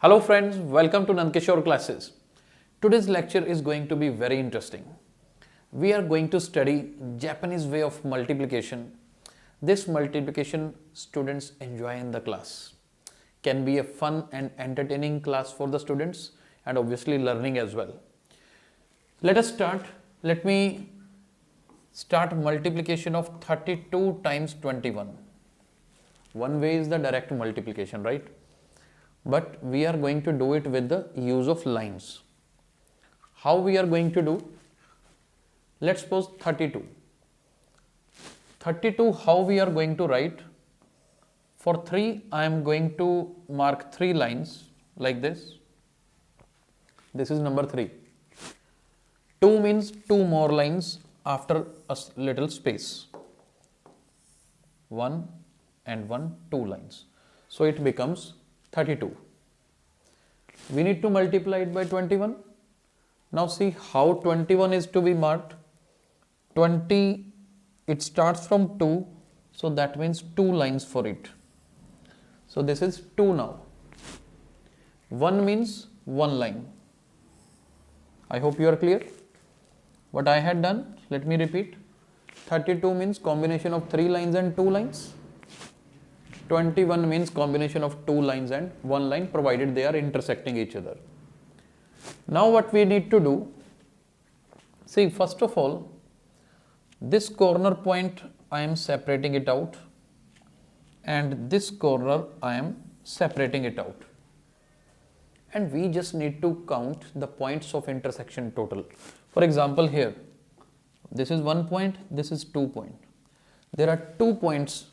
Hello friends, welcome to Nand Kishore classes. Today's lecture is going to be very interesting. We are going to study Japanese way of multiplication. This multiplication students enjoy in the class. Can be a fun and entertaining class for the students and obviously learning as well. Let us start. Let me start multiplication of 32 times 21. One way is the direct multiplication, right? But we are going to do it with the use of lines. How we are going to do? Let's suppose 32. 32, how we are going to write? For 3, I am going to mark 3 lines like this. This is number 3. 2 means 2 more lines after a little space. 1 and 1, 2 lines. So it becomes 32. We need to multiply it by 21. Now see how 21 is to be marked. 20, it starts from 2, so that means 2 lines for it. So this is 2 now. 1 means 1 line. I hope you are clear. What I had done, let me repeat. 32 means combination of 3 lines and 2 lines. 21 means combination of 2 lines and 1 line provided they are intersecting each other. Now what we need to do, see first of all, this corner point I am separating it out and this corner I am separating it out. And we just need to count the points of intersection total. For example here, this is 1 point, this is 2 point. There are 2 points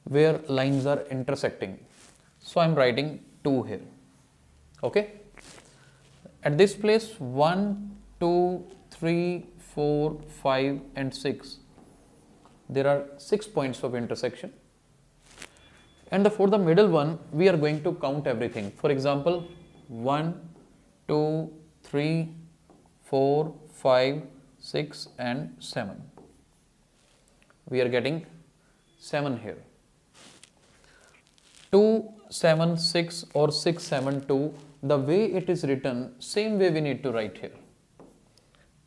where lines are intersecting. So I am writing 2 here. Okay. At this place 1, 2, 3, 4, 5 and 6. There are 6 points of intersection. And for the middle one we are going to count everything. For example 1, 2, 3, 4, 5, 6 and 7. We are getting 7 here. 2, 7, 6 or 6, 7, 2, the way it is written, same way we need to write here.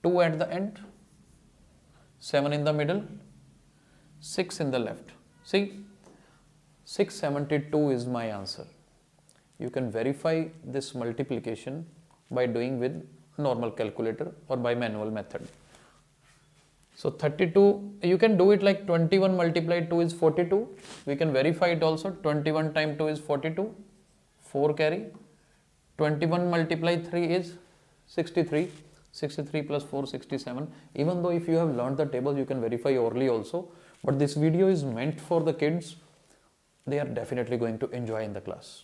2 at the end, 7 in the middle, 6 in the left. See, 672 is my answer. You can verify this multiplication by doing with normal calculator or by manual method. So 32, you can do it like 21 multiplied 2 is 42. We can verify it also. 21 times 2 is 42. 4 carry. 21 multiplied 3 is 63. 63 plus 4, 67. Even though if you have learned the table, you can verify orally also. But this video is meant for the kids. They are definitely going to enjoy in the class.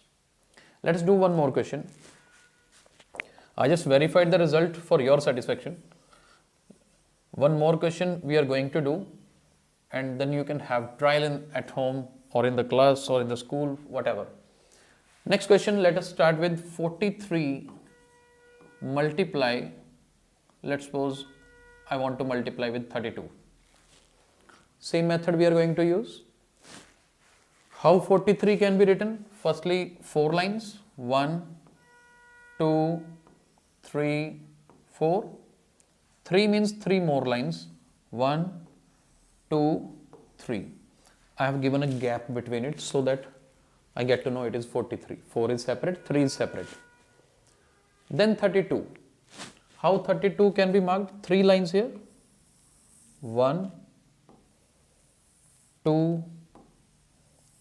Let's do one more question. I just verified the result for your satisfaction. One more question we are going to do and then you can have trial at home or in the class or in the school, whatever. Next question, let us start with 43 multiply, let's suppose I want to multiply with 32. Same method we are going to use. How 43 can be written? Firstly 4 lines, 1, 2, 3, 4. 3 means 3 more lines, 1, 2, 3. I have given a gap between it so that I get to know it is 43. 4 is separate, 3 is separate. Then 32. How 32 can be marked? 3 lines here, 1, 2,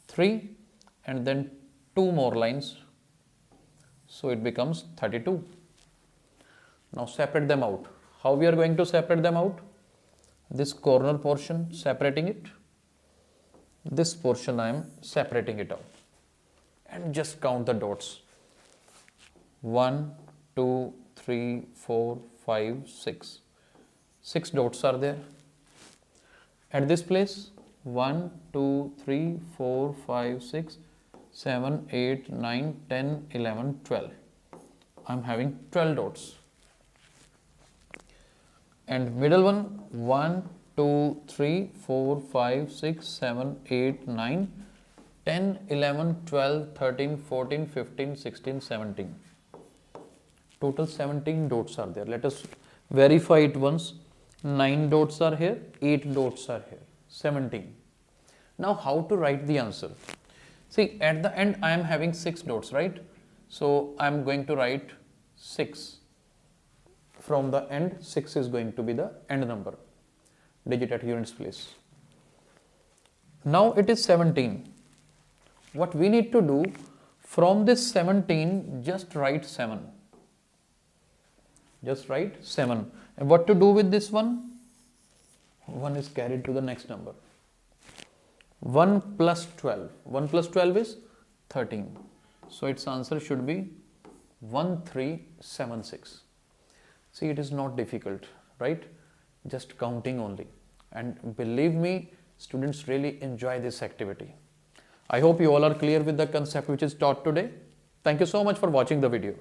3 and then 2 more lines. So it becomes 32. Now separate them out. How we are going to separate them out? This corner portion, separating it. This portion I am separating it out. And just count the dots. 1, 2, 3, 4, 5, 6. 6 dots are there. At this place, 1, 2, 3, 4, 5, 6, 7, 8, 9, 10, 11, 12. I am having 12 dots. And middle one 1, 2, 3, 4, 5, 6, 7, 8, 9, 10, 11, 12, 13, 14, 15, 16, 17. Total 17 dots are there. Let us verify it once. 9 dots are here, 8 dots are here, 17. Now how to write the answer? See, at the end I am having 6 dots, right? So I am going to write 6. From the end, 6 is going to be the end number, digit at units place. Now it is 17. What we need to do, from this 17, just write 7. Just write 7. And what to do with this one? 1 is carried to the next number. 1 plus 12. 1 plus 12 is 13. So its answer should be 1376. See, it is not difficult, right? Just counting only. And believe me, students really enjoy this activity. I hope you all are clear with the concept which is taught today. Thank you so much for watching the video.